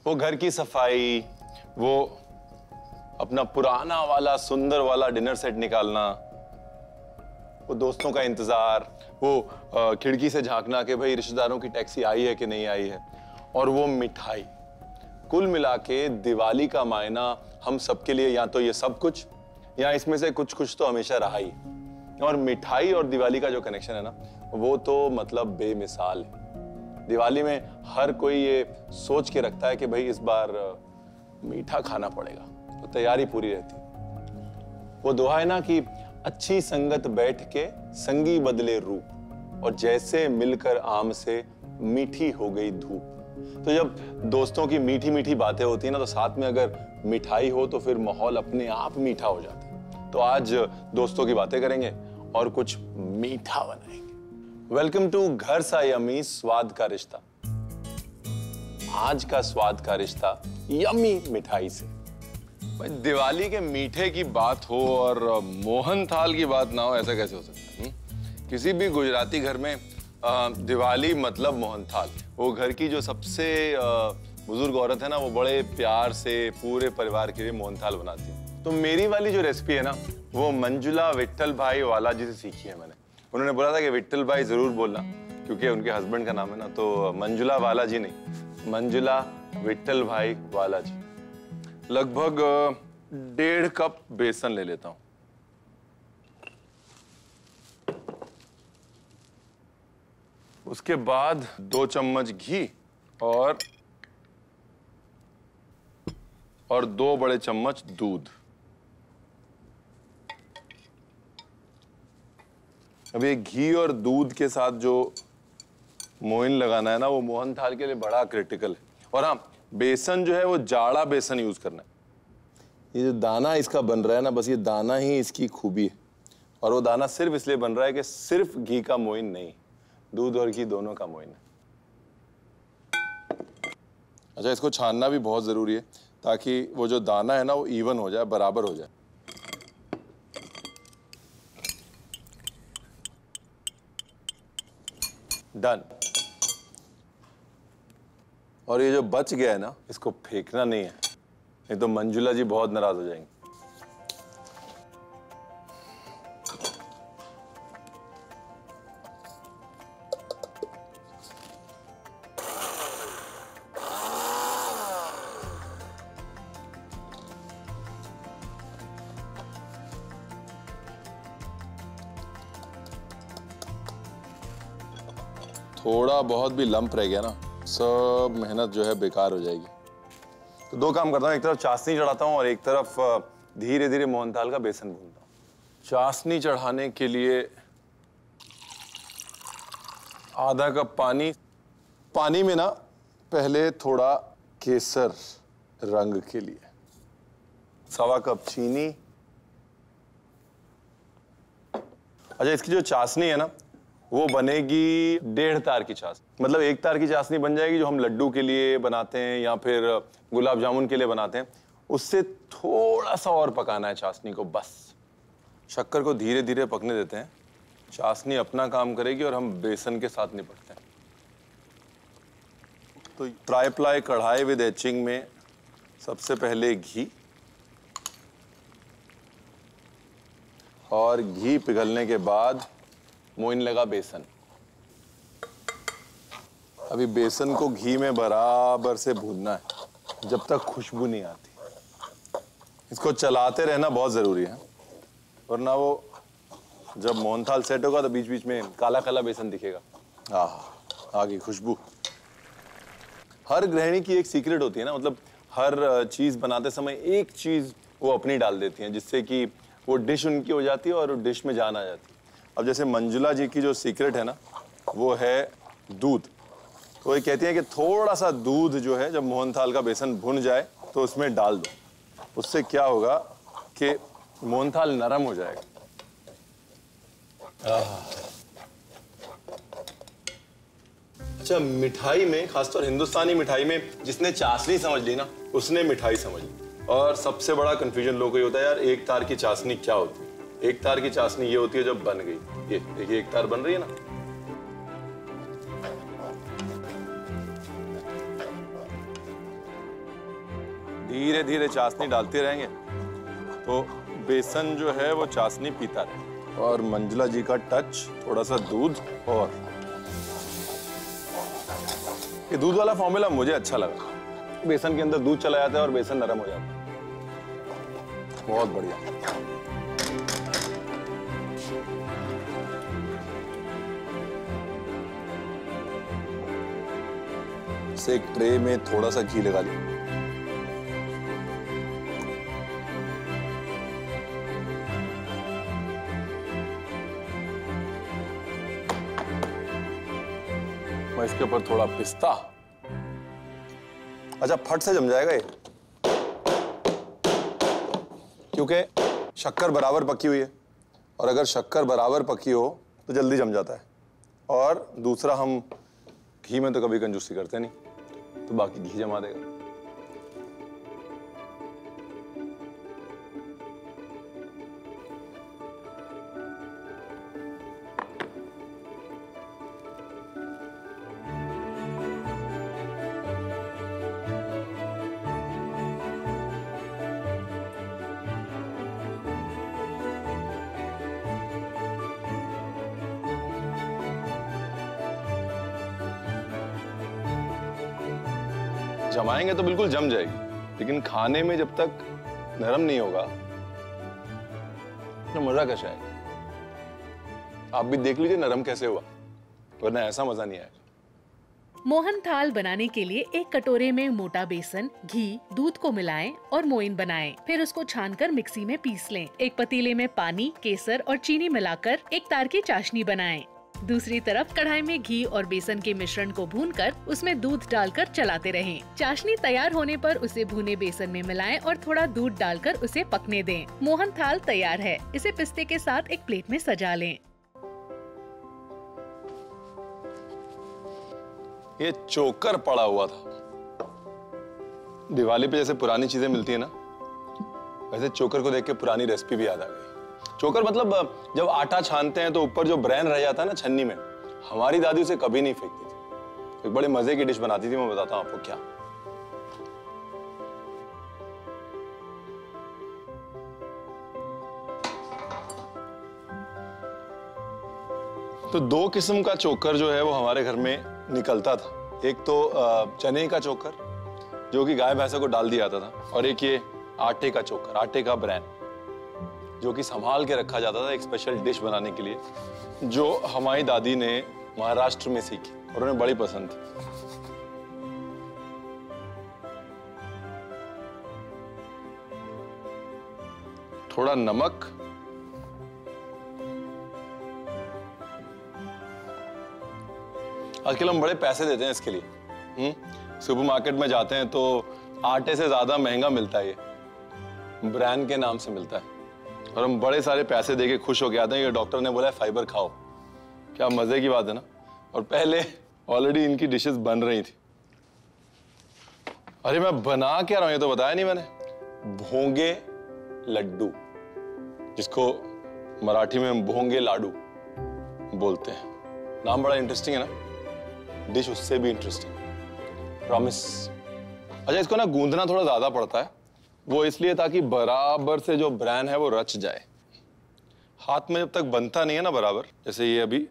वो घर की सफाई, वो अपना पुराना वाला सुंदर वाला डिनर सेट निकालना, वो दोस्तों का इंतजार, वो खिड़की से झांकना कि भाई रिश्तेदारों की टैक्सी आई है कि नहीं आई है, और वो मिठाई। कुल मिला के दिवाली का मायना हम सबके लिए या तो ये सब कुछ या इसमें से कुछ कुछ तो हमेशा रहा ही। और मिठाई और दिवाली का जो कनेक्शन है ना, वो तो मतलब बेमिसाल है। दिवाली में हर कोई ये सोच के रखता है कि भाई इस बार मीठा खाना पड़ेगा, तो तैयारी पूरी रहती है। वो दुआ है ना कि अच्छी संगत बैठ के संगी बदले रूप, और जैसे मिलकर आम से मीठी हो गई धूप। तो जब दोस्तों की मीठी मीठी बातें होती है ना, तो साथ में अगर मिठाई हो तो फिर माहौल अपने आप मीठा हो जाता है। तो आज दोस्तों की बातें करेंगे और कुछ मीठा बनाएंगे। वेलकम टू घर सा यमी स्वाद का रिश्ता। आज का स्वाद का रिश्ता यमी मिठाई से। भाई दिवाली के मीठे की बात हो और मोहन थाल की बात ना हो, ऐसा कैसे हो सकता है? किसी भी गुजराती घर में दिवाली मतलब मोहन थाल। वो घर की जो सबसे बुजुर्ग औरत है ना, वो बड़े प्यार से पूरे परिवार के लिए मोहन थाल बनाती है। तो मेरी वाली जो रेसिपी है ना, वो मंजुला विट्ठल भाई वाला जी से सीखी है मैंने। उन्होंने बोला था कि विट्ठल भाई जरूर बोलना, क्योंकि उनके हस्बैंड का नाम है ना। तो मंजुला वाला जी नहीं, मंजुला विट्ठल भाई वाला जी। लगभग 1.5 कप बेसन ले लेता हूं। उसके बाद 2 चम्मच घी और 2 बड़े चम्मच दूध। अब ये घी और दूध के साथ जो मोइन लगाना है ना, वो मोहन थाल के लिए बड़ा क्रिटिकल है। और हाँ, बेसन जो है वो जाड़ा बेसन यूज करना है। ये जो दाना इसका बन रहा है ना, बस ये दाना ही इसकी खूबी है। और वो दाना सिर्फ इसलिए बन रहा है कि सिर्फ घी का मोइन नहीं, दूध और घी दोनों का मोइन है। अच्छा, इसको छानना भी बहुत जरूरी है ताकि वो जो दाना है ना, वो इवन हो जाए, बराबर हो जाए। डन। और ये जो बच गया है ना, इसको फेंकना नहीं है, नहीं तो मंजुला जी बहुत नाराज हो जाएंगे। थोड़ा बहुत भी लंप रह गया ना, सब मेहनत जो है बेकार हो जाएगी। तो 2 काम करता हूँ, एक तरफ चाशनी चढ़ाता हूँ और एक तरफ धीरे धीरे मोहनथाल का बेसन भूनता हूँ। चाशनी चढ़ाने के लिए आधा कप पानी। पानी में ना पहले थोड़ा केसर रंग के लिए, 1.25 कप चीनी। अच्छा, इसकी जो चाशनी है ना, वो बनेगी 1.5 तार की चाशनी। मतलब 1 तार की चाशनी बन जाएगी, जो हम लड्डू के लिए बनाते हैं या फिर गुलाब जामुन के लिए बनाते हैं। उससे थोड़ा सा और पकाना है चाशनी को बस। शक्कर को धीरे धीरे पकने देते हैं, चाशनी अपना काम करेगी और हम बेसन के साथ निपटते हैं। तो ट्राई प्लाई कढ़ाई विद एचिंग में सबसे पहले घी, और घी पिघलने के बाद मोइन लगा बेसन। अभी बेसन को घी में बराबर से भूनना है जब तक खुशबू नहीं आती। इसको चलाते रहना बहुत जरूरी है, वरना वो जब मोहनथाल सेट होगा तो बीच बीच में काला काला बेसन दिखेगा। आ गई खुशबू। हर गृहिणी की एक सीक्रेट होती है ना, मतलब हर चीज बनाते समय एक चीज वो अपनी डाल देती हैं, जिससे कि वो डिश उनकी हो जाती है और डिश में जान आ जाती है। अब जैसे मंजुला जी की जो सीक्रेट है ना, वो है दूध। तो ये कहती है कि थोड़ा सा दूध जो है, जब मोहनथाल का बेसन भुन जाए तो उसमें डाल दो। उससे क्या होगा कि मोहनथाल नरम हो जाएगा। अच्छा, मिठाई में, खासतौर हिंदुस्तानी मिठाई में, जिसने चाशनी समझ ली ना, उसने मिठाई समझ ली। और सबसे बड़ा कंफ्यूजन लोगों को ये होता है, यार 1 तार की चाशनी क्या होती है? 1 तार की चाशनी ये होती है जब बन गई। ये देखिए 1 तार बन रही है ना। धीरे धीरे चाशनी डालते रहेंगे तो बेसन जो है वो चाशनी पीता रहे। और मंजुला जी का टच, थोड़ा सा दूध, और ये दूध वाला फॉर्मूला मुझे अच्छा लगा। बेसन के अंदर दूध चला जाता है और बेसन नरम हो जाता है। बहुत बढ़िया। इसे एक ट्रे में थोड़ा सा घी लगा लिया। मैं इसके ऊपर थोड़ा पिस्ता। अच्छा, फट से जम जाएगा ये, क्योंकि शक्कर बराबर पकी हुई है, और अगर शक्कर बराबर पकी हो तो जल्दी जम जाता है। और दूसरा, हम घी में तो कभी कंजूसी करते नहीं, तो बाकी घी जमा देगा। जमाएंगे तो बिल्कुल जम जाएगी, लेकिन खाने में जब तक नरम नहीं होगा तो मजा कैसे आएगा? आप भी देख लीजिए नरम कैसे हुआ, वरना ऐसा मजा नहीं आएगा। मोहन थाल बनाने के लिए एक कटोरे में मोटा बेसन, घी, दूध को मिलाएं और मोइन बनाएं। फिर उसको छानकर मिक्सी में पीस लें। एक पतीले में पानी, केसर और चीनी मिलाकर एक तार की चाशनी बनाएं। दूसरी तरफ कढ़ाई में घी और बेसन के मिश्रण को भूनकर उसमें दूध डालकर चलाते रहें। चाशनी तैयार होने पर उसे भुने बेसन में मिलाएं और थोड़ा दूध डालकर उसे पकने दें। मोहन थाल तैयार है। इसे पिस्ते के साथ एक प्लेट में सजा लें। ये चोकर पड़ा हुआ था। दिवाली पे जैसे पुरानी चीजें मिलती है ना, वैसे चोकर को देख के पुरानी रेसिपी भी याद आ गई। चोकर मतलब जब आटा छानते हैं तो ऊपर जो ब्रेन रह जाता है ना छन्नी में, हमारी दादी उसे कभी नहीं फेंकती थी। एक बड़े मजे की डिश बनाती थी, मैं बताता हूं आपको क्या। तो दो किस्म का चोकर जो है वो हमारे घर में निकलता था। एक तो चने का चोकर जो कि गाय भैंसों को डाल दिया जाता था, और एक ये आटे का चोकर, आटे का ब्रेन, जो कि संभाल के रखा जाता था एक स्पेशल डिश बनाने के लिए, जो हमारी दादी ने महाराष्ट्र में सीखी और उन्हें बड़ी पसंद थी। थोड़ा नमक, आजकल हम बड़े पैसे देते हैं इसके लिए। सुपरमार्केट में जाते हैं तो आटे से ज्यादा महंगा मिलता है, ये ब्रांड के नाम से मिलता है, और हम बड़े सारे पैसे देके खुश हो के आते हैं कि डॉक्टर ने बोला है फाइबर खाओ। क्या मजे की बात है ना। और पहले ऑलरेडी इनकी डिशेस बन रही थी। अरे मैं बना क्या रहा हूं ये तो बताया नहीं मैंने। भोंगे लड्डू, जिसको मराठी में हम भोंगे लाडू बोलते हैं। नाम बड़ा इंटरेस्टिंग है ना, डिश उससे भी इंटरेस्टिंग, प्रॉमिस। अच्छा, इसको ना गूंदना थोड़ा ज्यादा पड़ता है, वो इसलिए ताकि बराबर से जो ब्रेन है वो रच जाए। हाथ में जब तक बनता नहीं है ना बराबर, जैसे ये अभी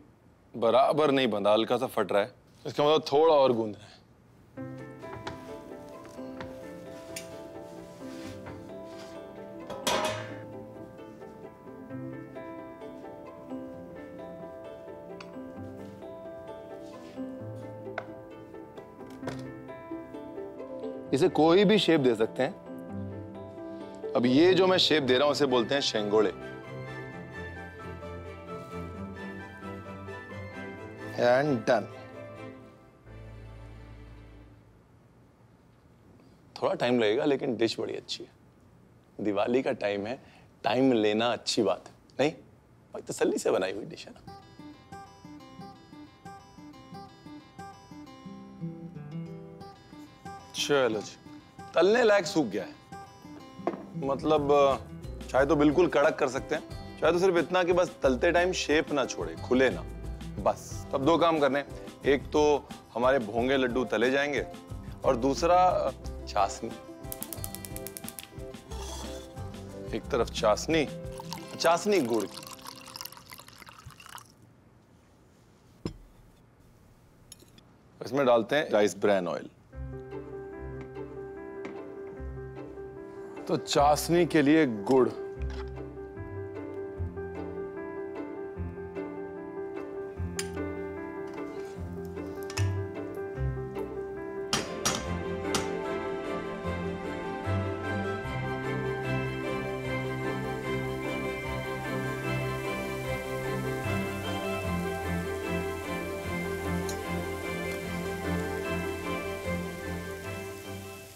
बराबर नहीं बंधा, हल्का सा फट रहा है, इसका मतलब थोड़ा और गूंदना है। इसे कोई भी शेप दे सकते हैं। अब ये जो मैं शेप दे रहा हूं इसे बोलते हैं शेंगोड़े। And done. थोड़ा टाइम लगेगा लेकिन डिश बड़ी अच्छी है। दिवाली का टाइम है, टाइम लेना अच्छी बात है, नहीं? भाई तसल्ली से बनाई हुई डिश है ना। चलो जी, तलने लायक सूख गया है। मतलब चाहे तो बिल्कुल कड़क कर सकते हैं, चाहे तो सिर्फ इतना कि बस तलते टाइम शेप ना छोड़े, खुले ना, बस। तब दो काम करने, एक तो हमारे भोंगे लड्डू तले जाएंगे और दूसरा चाशनी। एक तरफ चाशनी, चाशनी गुड़ की, इसमें डालते हैं राइस ब्रैन ऑयल। तो चाशनी के लिए गुड़,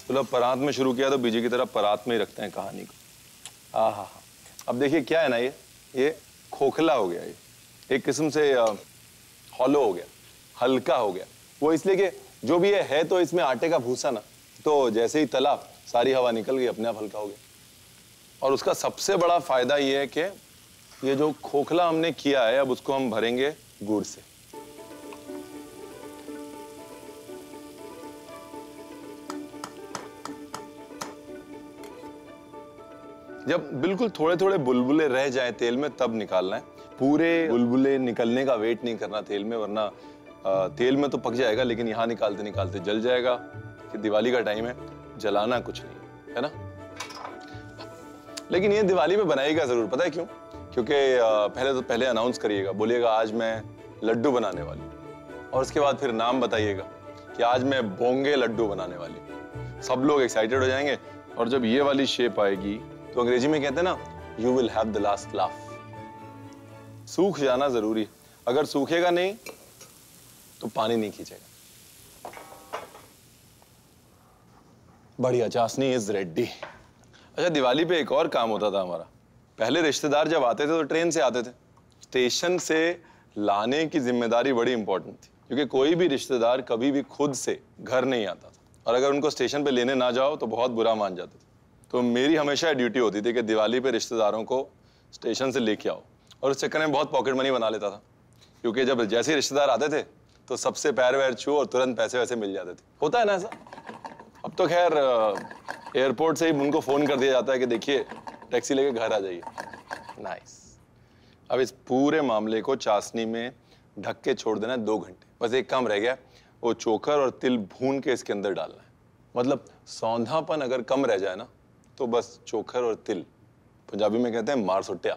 मतलब परात में शुरू किया तो बीजे की तरह परात में ही रखते हैं कहानी को। हाँ हाँ हाँ। अब देखिए क्या है ना, ये खोखला हो गया, ये एक किस्म से हॉलो हो गया, हल्का हो गया। वो इसलिए कि जो भी है तो इसमें आटे का भूसा ना, तो जैसे ही तला सारी हवा निकल गई, अपने आप हल्का हो गया। और उसका सबसे बड़ा फायदा ये है कि ये जो खोखला हमने किया है अब उसको हम भरेंगे गुड़ से। जब बिल्कुल थोड़े थोड़े बुलबुले रह जाए तेल में तब निकालना है। पूरे बुलबुले निकलने का वेट नहीं करना तेल में, वरना तेल में तो पक जाएगा लेकिन यहाँ निकालते निकालते जल जाएगा। कि दिवाली का टाइम है, जलाना कुछ नहीं है ना। लेकिन ये दिवाली पे बनाइएगा जरूर, पता है क्यों? क्योंकि पहले अनाउंस करिएगा, बोलिएगा आज मैं लड्डू बनाने वाली हूँ, और उसके बाद फिर नाम बताइएगा कि आज मैं बोंगे लड्डू बनाने वाली हूँ। सब लोग एक्साइटेड हो जाएंगे। और जब ये वाली शेप आएगी तो अंग्रेजी में कहते हैं ना, you will have the last laugh. सूख जाना जरूरी, अगर सूखेगा नहीं तो पानी नहीं खींचेगा। बढ़िया, चाशनी इज रेडी। अच्छा, दिवाली पे एक और काम होता था हमारा। पहले रिश्तेदार जब आते थे तो ट्रेन से आते थे, स्टेशन से लाने की जिम्मेदारी बड़ी इंपॉर्टेंट थी, क्योंकि कोई भी रिश्तेदार कभी भी खुद से घर नहीं आता था, और अगर उनको स्टेशन पे लेने ना जाओ तो बहुत बुरा मान जाते थे। तो मेरी हमेशा ड्यूटी होती थी कि दिवाली पे रिश्तेदारों को स्टेशन से लेके आओ, और उस चक्कर में बहुत पॉकेट मनी बना लेता था, क्योंकि जब जैसे ही रिश्तेदार आते थे तो सबसे पैर वैर छू और तुरंत पैसे वैसे मिल जाते थे। होता है ना ऐसा? अब तो खैर एयरपोर्ट से ही उनको फोन कर दिया जाता है कि देखिए टैक्सी लेके घर आ जाइए। नाइस। अब इस पूरे मामले को चाशनी में ढक के छोड़ देना है 2 घंटे। बस एक काम रह गया, वो चोकर और तिल भून के इसके अंदर डालना है। मतलब सौंधापन अगर कम रह जाए ना तो बस चोकर और तिल, पंजाबी में कहते हैं मार सुट्टिया,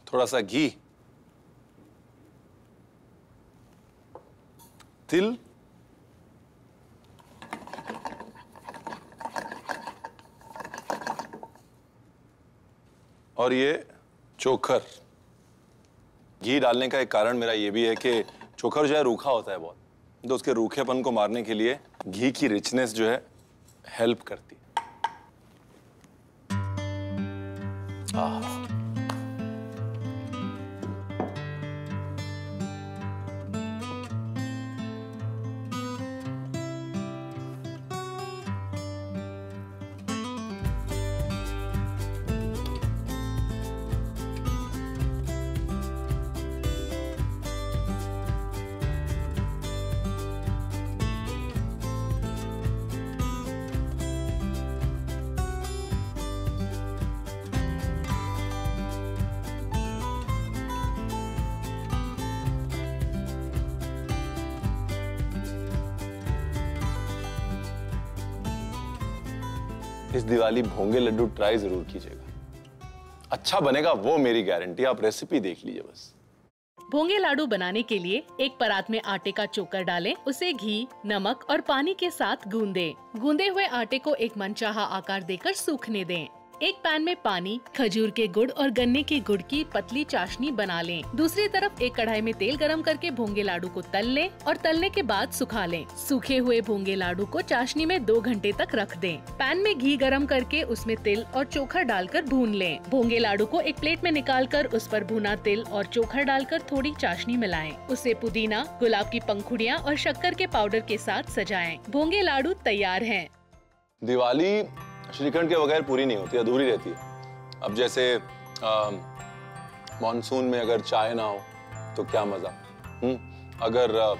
थोड़ा सा घी, तिल, और ये चोकर। घी डालने का एक कारण मेरा ये भी है कि चोकर जो है रूखा होता है बहुत, तो उसके रूखेपन को मारने के लिए घी की रिचनेस जो है हेल्प करती है। इस दिवाली भोंगे लड्डू ट्राई जरूर कीजिएगा, अच्छा बनेगा वो मेरी गारंटी। आप रेसिपी देख लीजिए बस। भोंगे लाडू बनाने के लिए एक परात में आटे का चोकर डालें, उसे घी, नमक और पानी के साथ गूंदें। गूंदे हुए आटे को एक मनचाहा आकार देकर सूखने दें। एक पैन में पानी, खजूर के गुड़ और गन्ने के गुड़ की पतली चाशनी बना लें। दूसरी तरफ एक कढ़ाई में तेल गरम करके भोंगे लाडू को तल लें और तलने के बाद सुखा लें। सूखे हुए भोंगे लाडू को चाशनी में 2 घंटे तक रख दें। पैन में घी गरम करके उसमें तिल और चोखर डालकर भून लें। भोंगे लाडू को एक प्लेट में निकालकर उस पर भुना तिल और चोखर डालकर थोड़ी चाशनी मिलाएं। उसे पुदीना, गुलाब की पंखुड़ियाँ और शक्कर के पाउडर के साथ सजाएं। भोंगे लाडू तैयार हैं। दिवाली श्रीखंड के बगैर पूरी नहीं होती, अधूरी रहती है। अब जैसे मॉनसून में अगर चाय ना हो तो क्या मजा, अगर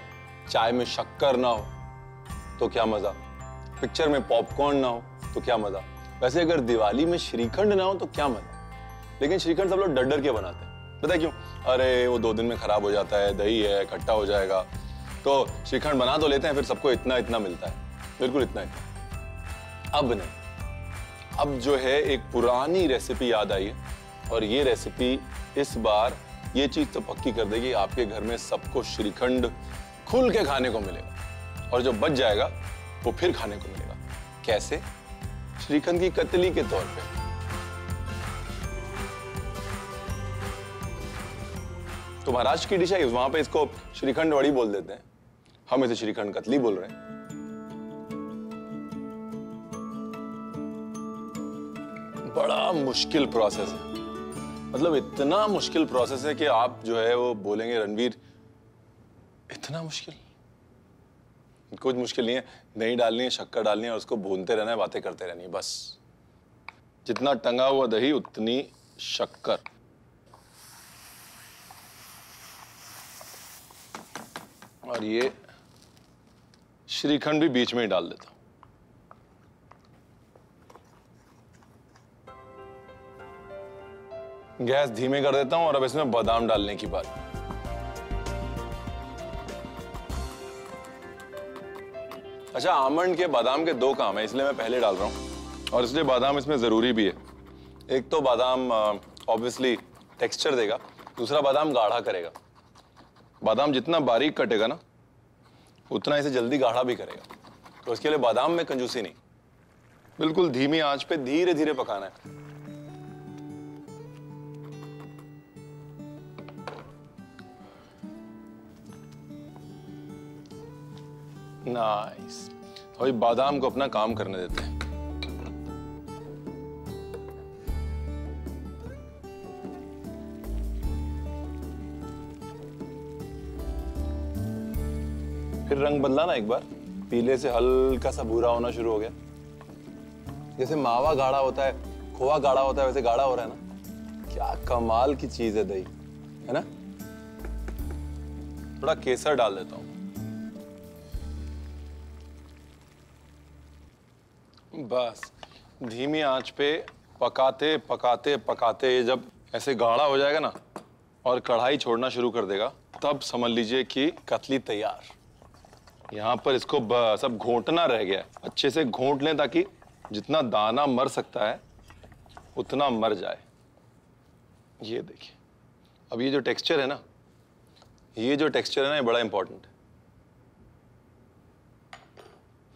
चाय में शक्कर ना हो तो क्या मजा, पिक्चर में पॉपकॉर्न ना हो तो क्या मजा, वैसे अगर दिवाली में श्रीखंड ना हो तो क्या मजा। लेकिन श्रीखंड सब लोग डर डर के बनाते हैं। पता है क्यों? अरे वो 2 दिन में खराब हो जाता है, दही है, खट्टा हो जाएगा, तो श्रीखंड बना तो लेते हैं, फिर सबको इतना इतना मिलता है, बिल्कुल इतना इतना। अब नहीं, अब जो है एक पुरानी रेसिपी याद आई है और ये रेसिपी इस बार ये चीज तो पक्की कर देगी, आपके घर में सबको श्रीखंड खुल के खाने को मिलेगा और जो बच जाएगा वो फिर खाने को मिलेगा। कैसे? श्रीखंड की कतली के तौर पे। तो महाराष्ट्र की डिश है, वहां पे इसको श्रीखंड वड़ी बोल देते हैं, हम इसे श्रीखंड कतली बोल रहे हैं। बड़ा मुश्किल प्रोसेस है, मतलब इतना मुश्किल प्रोसेस है कि आप जो है वो बोलेंगे रणवीर इतना मुश्किल? कुछ मुश्किल नहीं है, दही डालनी है, शक्कर डालनी है और उसको भूनते रहना है, बातें करते रहनी है, बस। जितना टंगा हुआ दही उतनी शक्कर। और ये श्रीखंड भी बीच में ही डाल देता हूं। गैस धीमे कर देता हूं और अब इसमें बादाम डालने की बात। अच्छा, आमंड के बादाम के 2 काम है, इसलिए मैं पहले डाल रहा हूं और इसलिए बादाम इसमें जरूरी भी है। एक तो बादाम ऑब्वियसली टेक्सचर देगा, दूसरा बादाम गाढ़ा करेगा। बादाम जितना बारीक कटेगा ना उतना इसे जल्दी गाढ़ा भी करेगा, तो इसके लिए बादाम में कंजूसी नहीं, बिल्कुल धीमी आंच पे धीरे धीरे पकाना है। नाइस। अभी बादाम को अपना काम करने देते हैं। फिर रंग बदला ना एक बार, पीले से हल्का सा भूरा होना शुरू हो गया। जैसे मावा गाढ़ा होता है, खोआ गाढ़ा होता है, वैसे गाढ़ा हो रहा है ना। क्या कमाल की चीज है दही, है ना? थोड़ा केसर डाल देता हूं। बस धीमी आंच पे पकाते पकाते पकाते ये जब ऐसे गाढ़ा हो जाएगा ना और कढ़ाई छोड़ना शुरू कर देगा, तब समझ लीजिए कि कतली तैयार। यहाँ पर इसको सब घोंटना रह गया है। अच्छे से घोंट लें ताकि जितना दाना मर सकता है उतना मर जाए। ये देखिए, अब ये जो टेक्सचर है ना, ये बड़ा इंपॉर्टेंट है।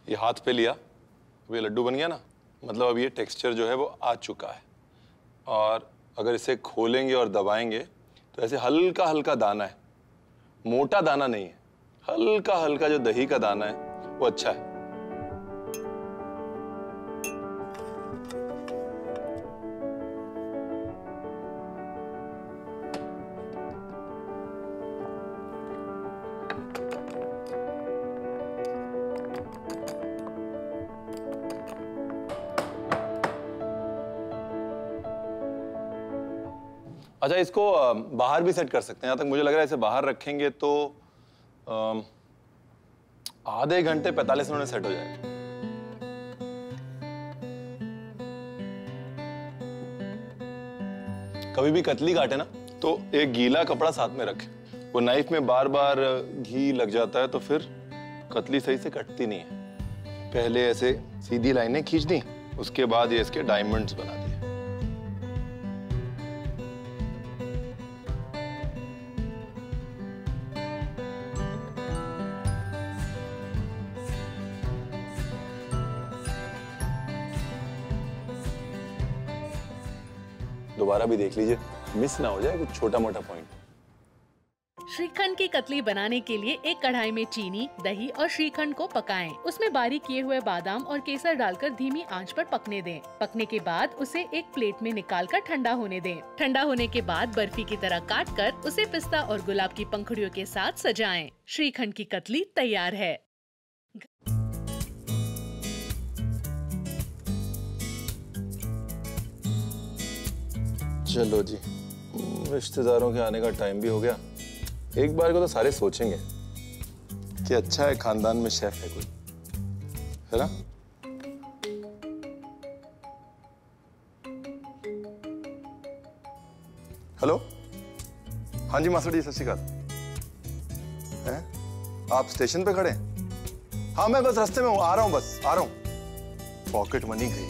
ये हाथ पे लिया, अब ये लड्डू बन गया ना, मतलब अब ये टेक्सचर जो है वो आ चुका है। और अगर इसे खोलेंगे और दबाएंगे तो ऐसे हल्का हल्का दाना है, मोटा दाना नहीं है, हल्का हल्का जो दही का दाना है वो अच्छा है। अच्छा, इसको बाहर भी सेट कर सकते हैं। जहां तक मुझे लग रहा है इसे बाहर रखेंगे तो आधे घंटे 45 मिनट में सेट हो जाएगा। कभी भी कतली काटे ना तो एक गीला कपड़ा साथ में रखें। वो नाइफ में बार बार घी लग जाता है तो फिर कतली सही से कटती नहीं है। पहले ऐसे सीधी लाइनें खींच दी, उसके बाद ये इसके डायमंड्स बना दिए। दोबारा भी देख लीजिए, मिस ना हो जाए कुछ छोटा मोटा पॉइंट। श्रीखंड की कतली बनाने के लिए एक कढ़ाई में चीनी, दही और श्रीखंड को पकाएं। उसमें बारीक किए हुए बादाम और केसर डालकर धीमी आंच पर पकने दें। पकने के बाद उसे एक प्लेट में निकालकर ठंडा होने दें। ठंडा होने के बाद बर्फी की तरह काटकर उसे पिस्ता और गुलाब की पंखुड़ियों के साथ सजाएं। श्रीखंड की कतली तैयार है। चलो जी, रिश्तेदारों के आने का टाइम भी हो गया। एक बार को तो सारे सोचेंगे कि अच्छा है खानदान में शेफ है कोई, है ना? हेलो, हाँ जी मास्टर जी, सत श्री अकाल। हैं? आप स्टेशन पे खड़े हैं? हाँ मैं बस रास्ते में हूँ, आ रहा हूँ, बस आ रहा हूँ। पॉकेट मनी गई।